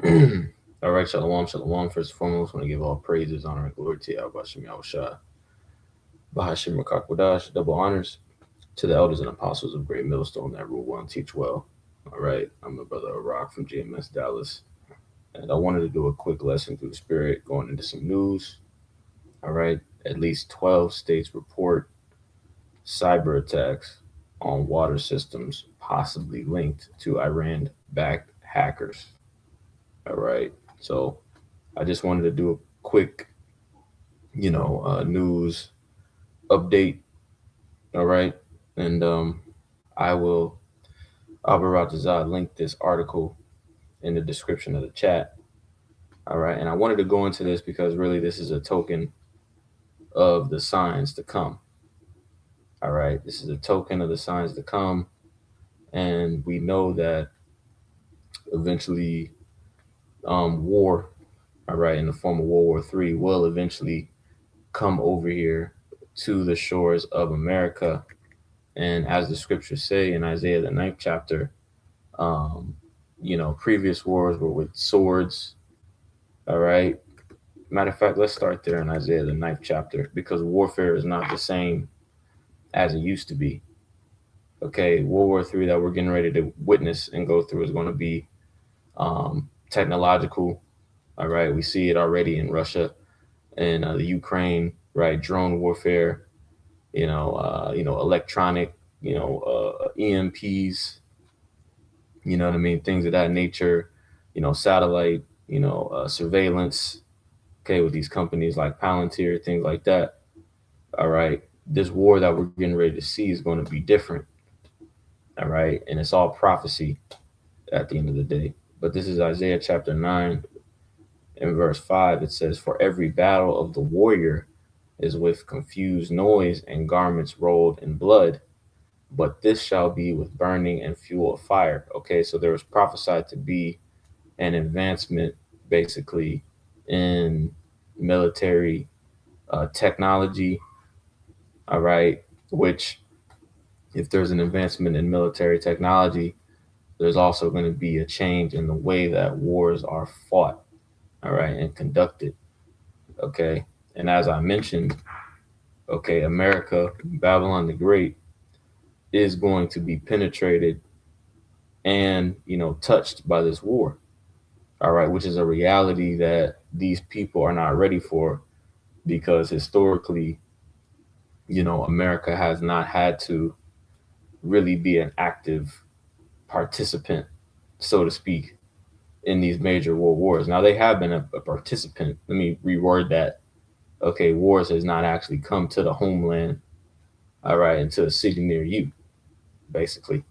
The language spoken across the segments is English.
All right, shalom, shalom. First and foremost, I want to give all praises, honor, and glory to Yahweh Shem Yahushua. Bahashim Rakakwadash, double honors to the elders and apostles of Great Millstone that rule well and teach well. All right, I'm a brother Rock from GMS Dallas, and I wanted to do a quick lesson through the Spirit going into some news. All right, at least 12 states report cyber attacks on water systems, possibly linked to Iran backed hackers. All right, so I just wanted to do a quick, news update. All right, and I will Albaratazar link this article in the description of the chat. All right, and I wanted to go into this because really this is a token of the signs to come. All right, this is a token of the signs to come, and we know that eventually, war, all right, in the form of World War III, will eventually come over here to the shores of America. And as the scriptures say in Isaiah the 9th chapter, previous wars were with swords. All right. Matter of fact, let's start there in Isaiah the 9th chapter, because warfare is not the same as it used to be. Okay, World War III that we're getting ready to witness and go through is going to be technological. All right, we see it already in Russia and the Ukraine, right? Drone warfare, electronic, EMPs, you know what I mean? Things of that nature, satellite, surveillance, okay, with these companies like Palantir, things like that. All right. This war that we're getting ready to see is going to be different. All right. And it's all prophecy at the end of the day. But this is Isaiah chapter 9 and verse 5. It says, "For every battle of the warrior is with confused noise and garments rolled in blood, but this shall be with burning and fuel of fire." Okay, so there was prophesied to be an advancement basically in military technology. All right, which if there's an advancement in military technology, there's also going to be a change in the way that wars are fought, all right, and conducted. Okay, and as I mentioned, okay, America, Babylon the Great, is going to be penetrated and touched by this war. All right, which is a reality that these people are not ready for, because historically, America has not had to really be an active participant, so to speak, in these major world wars. Now they have been a participant. Let me reword that. Okay, wars has not actually come to the homeland, all right, and to a city near you, basically.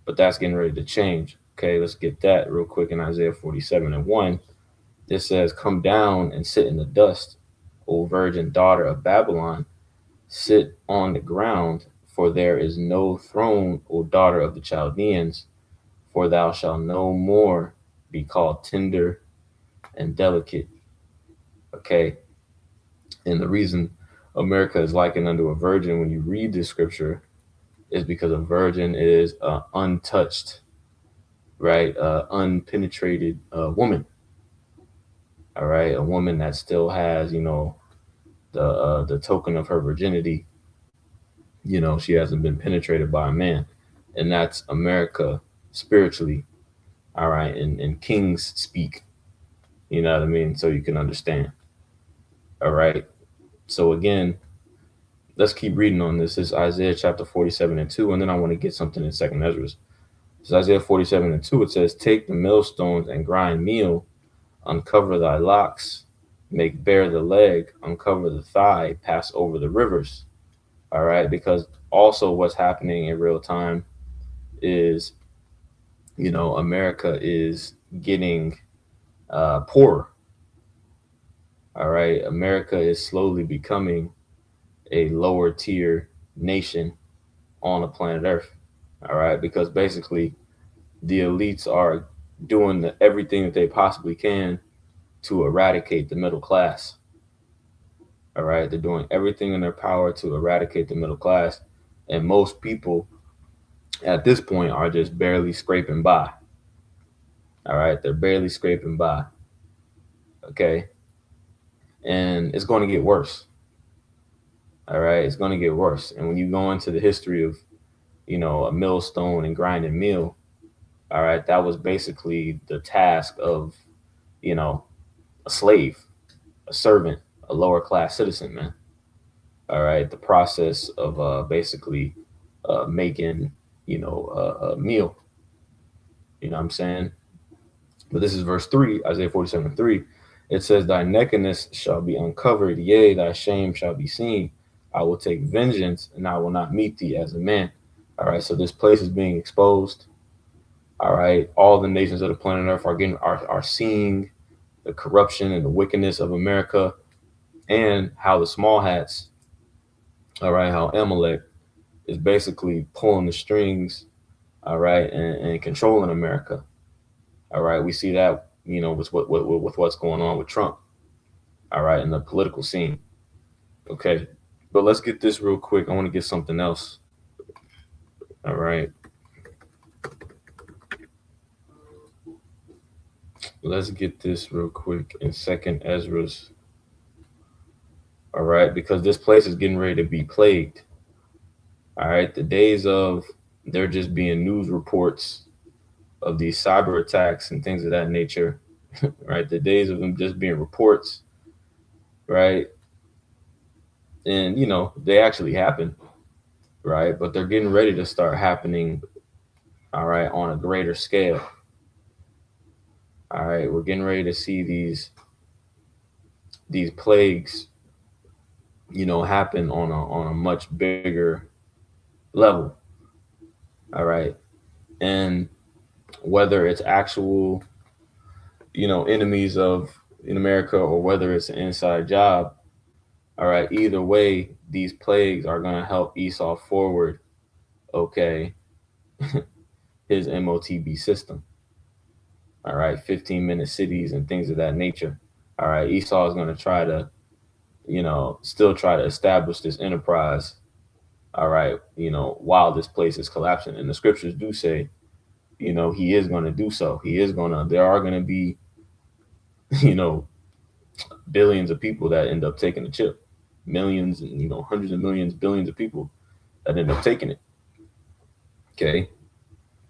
But that's getting ready to change. Okay, let's get that real quick in Isaiah 47 and 1. It says, "Come down and sit in the dust, O virgin daughter of Babylon. Sit on the ground, for there is no throne, O daughter of the Chaldeans, for thou shalt no more be called tender and delicate." Okay, and the reason America is likened unto a virgin when you read this scripture is because a virgin is untouched, right? Unpenetrated woman. All right, a woman that still has, the token of her virginity. She hasn't been penetrated by a man, and that's America spiritually. All right, and kings speak. You know what I mean? So you can understand. All right. So again, let's keep reading on this. This is Isaiah chapter 47 and 2, and then I want to get something in Second Ezra. It's Isaiah 47 and 2. It says, "Take the millstones and grind meal, uncover thy locks, make bare the leg, uncover the thigh, pass over the rivers." All right, because also what's happening in real time is, America is getting poorer. All right, America is slowly becoming a lower tier nation on the planet Earth. All right, because basically the elites are doing everything that they possibly can to eradicate the middle class. All right, they're doing everything in their power to eradicate the middle class, and most people at this point are just barely scraping by. All right, they're barely scraping by. Okay, and it's going to get worse. All right, it's going to get worse. And when you go into the history of, a millstone and grinding meal, all right, that was basically the task of, you know, a slave, a servant, a lower class citizen, man. All right, the process of basically making, a meal. You know what I'm saying? But this is verse 3, Isaiah 47:3. It says, "Thy nakedness shall be uncovered, yea, thy shame shall be seen. I will take vengeance, and I will not meet thee as a man." All right, so this place is being exposed. All right, all the nations of the planet Earth are seeing the corruption and the wickedness of America, and how the small hats, all right, how Amalek is basically pulling the strings, all right, and controlling America. All right, we see that, with what's going on with Trump, all right, in the political scene. Okay, but let's get this real quick. I want to get something else. All right, let's get this real quick in Second Ezra's. All right, because this place is getting ready to be plagued. All right, the days of there just being news reports of these cyber attacks and things of that nature, right? The days of them just being reports, right? And they actually happen, right? But they're getting ready to start happening, all right, on a greater scale. All right, we're getting ready to see these plagues, happen on a much bigger level. All right, and whether it's actual, enemies of in America, or whether it's an inside job, all right, either way, these plagues are going to help Esau forward, okay, his MOTB system. All right, 15-minute cities and things of that nature. All right, Esau is going to try to, still try to establish this enterprise. All right, while this place is collapsing. And the scriptures do say, he is going to do so. There are going to be, you know, billions of people that end up taking the chip, millions and, hundreds of millions, billions of people that end up taking it. Okay.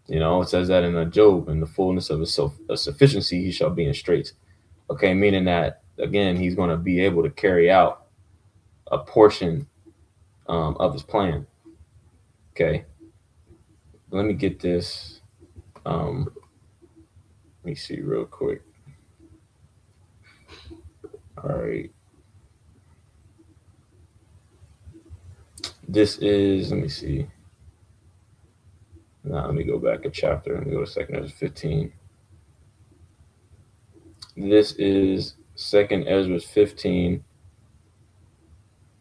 It says that in Job, in the fullness of his sufficiency, he shall be in straits. Okay. Meaning that, again, he's going to be able to carry out a portion of his plan. Okay. Let me get this. Let me see real quick. All right. This is, let me see. Now, let me go back a chapter. Let me go to 2 Ezra 15. This is 2 Ezra 15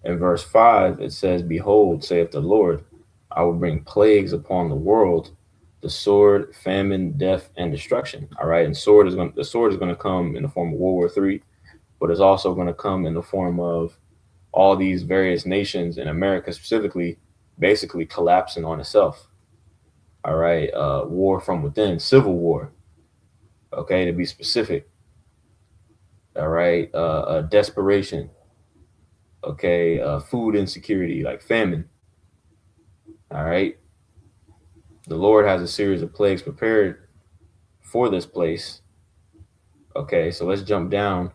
and verse 5. It says, "Behold, saith the Lord, I will bring plagues upon the world, the sword, famine, death, and destruction." All right. And the sword is going to come in the form of World War III, but it's also going to come in the form of all these various nations, in America specifically, basically collapsing on itself. All right. War from within, civil war. Okay. To be specific. All right. Desperation. Okay. Food insecurity, like famine. All right. The Lord has a series of plagues prepared for this place. Okay. So let's jump down,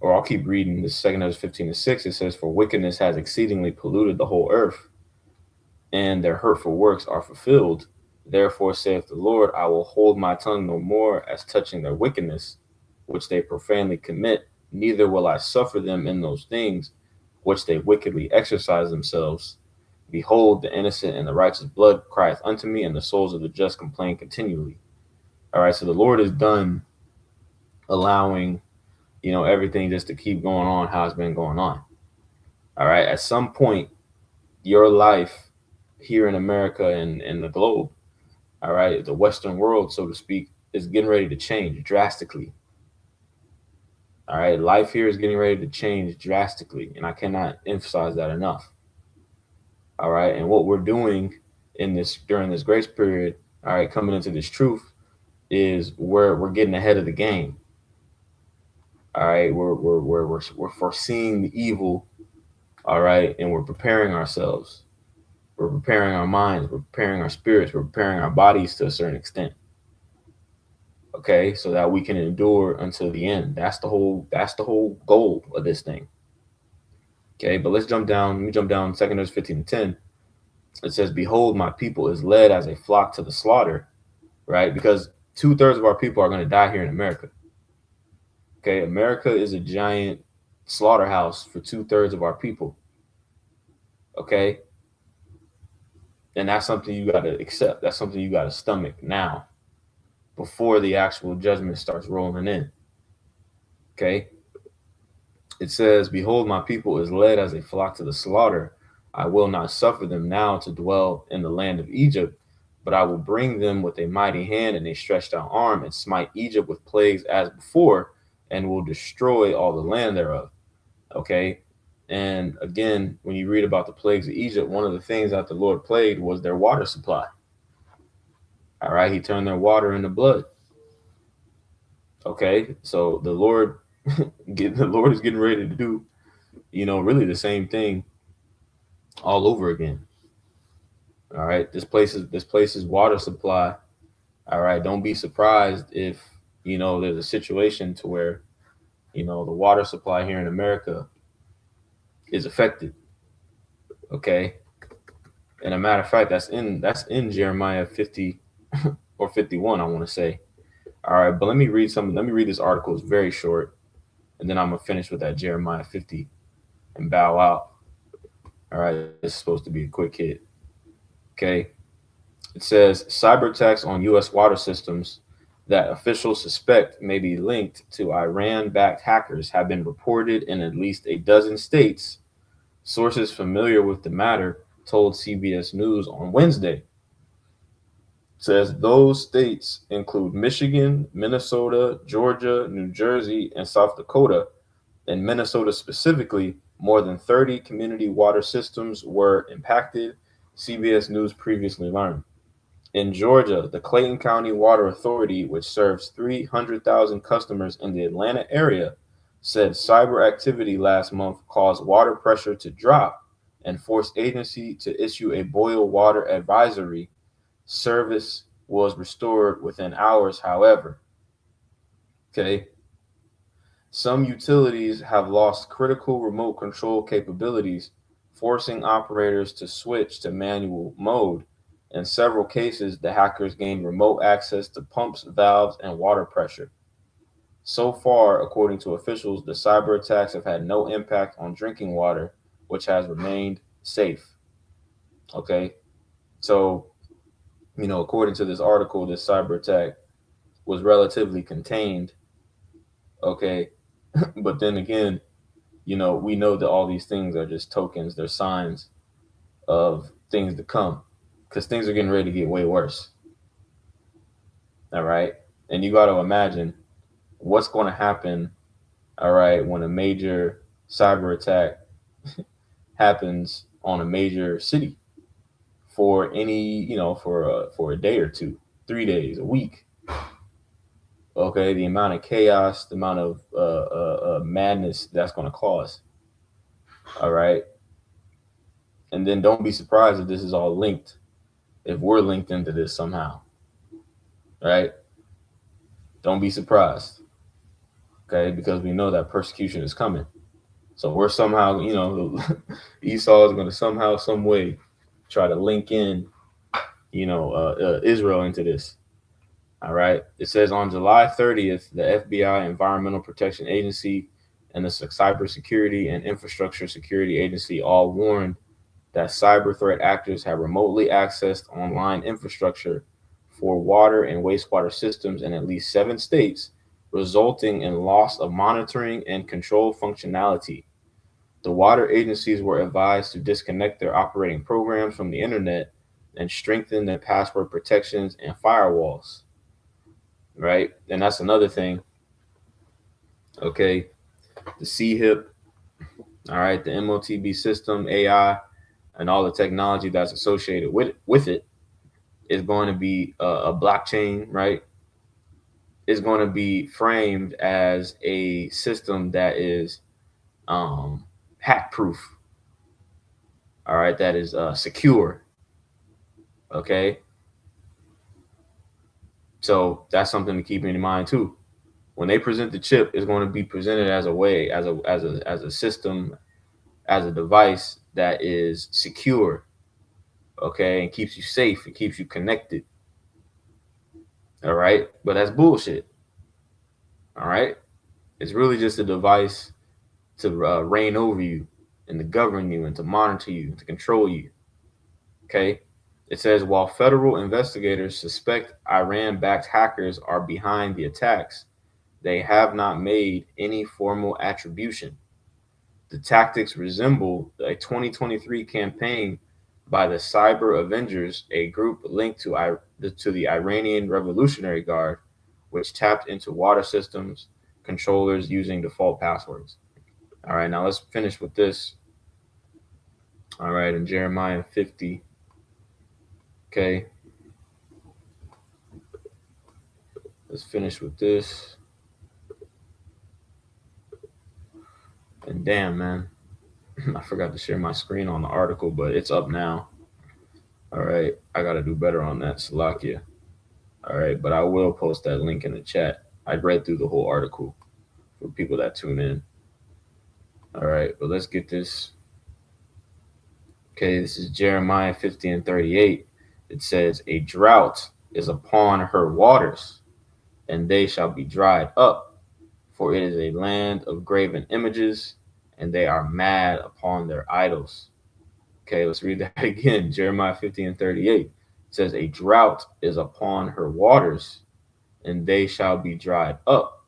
or I'll keep reading. This 2 Ezra 15:6. It says, "For wickedness has exceedingly polluted the whole earth, and their hurtful works are fulfilled. Therefore saith the Lord, I will hold my tongue no more as touching their wickedness, which they profanely commit, neither will I suffer them in those things which they wickedly exercise themselves. Behold, the innocent and the righteous blood crieth unto me, and the souls of the just complain continually." All right, so the Lord is done allowing, everything just to keep going on how it's been going on. All right, at some point, your life here in America and the globe, all right, the Western world, so to speak, is getting ready to change drastically. All right, life here is getting ready to change drastically, and I cannot emphasize that enough. All right, and what we're doing during this grace period, all right, coming into this truth, is we're getting ahead of the game. All right, we're foreseeing the evil. All right, and we're preparing ourselves. We're preparing our minds. We're preparing our spirits. We're preparing our bodies to a certain extent. Okay, so that we can endure until the end. That's the whole goal of this thing. Okay, but let's jump down. Let me jump down. 2 Corinthians 15:10. It says, "Behold, my people is led as a flock to the slaughter." Right, because 2/3 of our people are going to die here in America. Okay, America is a giant slaughterhouse for 2/3 of our people. Okay, and that's something you got to accept. That's something you got to stomach now before the actual judgment starts rolling in. Okay, it says, "Behold, my people is led as a flock to the slaughter. I will not suffer them now to dwell in the land of Egypt, but I will bring them with a mighty hand and a stretched out arm, and smite Egypt with plagues as before, and will destroy all the land thereof." Okay. And again, when you read about the plagues of Egypt, one of the things that the Lord plagued was their water supply. All right. He turned their water into blood. Okay. So the Lord is getting ready to do, really the same thing all over again. All right. This place's water supply. All right. Don't be surprised if, there's a situation to where, the water supply here in America is affected. Okay. And a matter of fact, that's in Jeremiah 50 or 51, I want to say. All right, but let me read this article. It's very short, and then I'm gonna finish with that Jeremiah 50 and bow out. All right, this is supposed to be a quick hit. Okay. It says cyber attacks on US water systems that officials suspect may be linked to Iran-backed hackers have been reported in at least a dozen states. Sources familiar with the matter told CBS News on Wednesday. Says those states include Michigan, Minnesota, Georgia, New Jersey, and South Dakota. In Minnesota specifically, more than 30 community water systems were impacted, CBS News previously learned. In Georgia, the Clayton County Water Authority, which serves 300,000 customers in the Atlanta area, said cyber activity last month caused water pressure to drop and forced agency to issue a boil water advisory. Service was restored within hours, however. Okay. Some utilities have lost critical remote control capabilities, forcing operators to switch to manual mode. In several cases, the hackers gained remote access to pumps, valves, and water pressure. So far, according to officials, the cyber attacks have had no impact on drinking water, which has remained safe. Okay. So, according to this article, this cyber attack was relatively contained. Okay. But then again, we know that all these things are just tokens, they're signs of things to come because things are getting ready to get way worse. All right. And you got to imagine what's going to happen. All right. When a major cyber attack happens on a major city for for a day or two, 3 days, a week. Okay. The amount of chaos, the amount of madness that's going to cause. All right. And then don't be surprised if this is all linked, if we're linked into this somehow, right? Don't be surprised, okay? Because we know that persecution is coming. So we're somehow, Esau is going to somehow, some way try to link in, Israel into this. All right. It says on July 30th, the FBI, Environmental Protection Agency, and the Cybersecurity and Infrastructure Security Agency all warned that cyber threat actors have remotely accessed online infrastructure for water and wastewater systems in at least 7 states, resulting in loss of monitoring and control functionality. The water agencies were advised to disconnect their operating programs from the internet and strengthen their password protections and firewalls. Right? And that's another thing. Okay. The CHIP, all right, the MOTB system, AI, and all the technology that's associated with it is going to be a blockchain, right? is going to be framed as a system that is hack proof. All right, that is secure. Okay, so that's something to keep in mind too. When they present the chip, it's going to be presented as a way, as a system, as a device that is secure, okay, and keeps you safe, it keeps you connected. All right, but that's bullshit. All right, it's really just a device to reign over you and to govern you and to monitor you, to control you. Okay, it says while federal investigators suspect Iran-backed hackers are behind the attacks, they have not made any formal attribution. The tactics resemble a 2023 campaign by the Cyber Avengers, a group linked to the Iranian Revolutionary Guard, which tapped into water systems controllers using default passwords. All right, now let's finish with this. All right, in Jeremiah 50, okay, let's finish with this. And damn, man, I forgot to share my screen on the article, but it's up now. All right, I got to do better on that, Salakia. All right, but I will post that link in the chat. I read through the whole article for people that tune in. All right, but let's get this. Okay, this is Jeremiah 50 and 38. It says, a drought is upon her waters, and they shall be dried up, for it is a land of graven images, and they are mad upon their idols. Okay, let's read that again. Jeremiah 50 and 38. It says, a drought is upon her waters, and they shall be dried up,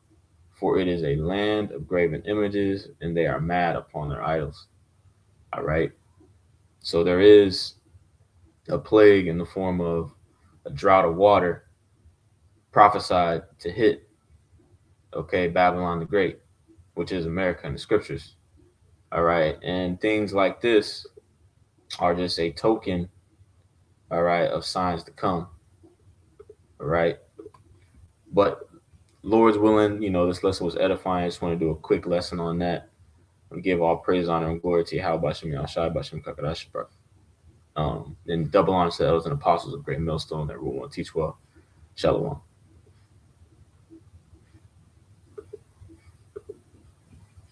for it is a land of graven images, and they are mad upon their idols. All right. So there is a plague in the form of a drought of water prophesied to hit, okay, Babylon the Great, which is America in the scriptures. All right. And things like this are just a token, all right, of signs to come. All right. But Lord's willing, this lesson was edifying. I just want to do a quick lesson on that and give all praise, honor, and glory to Yahweh Bashem Yahshai Bashem Kakadash. And double honor to the elders and apostles of Great Millstone that rule and teach well. Shalom.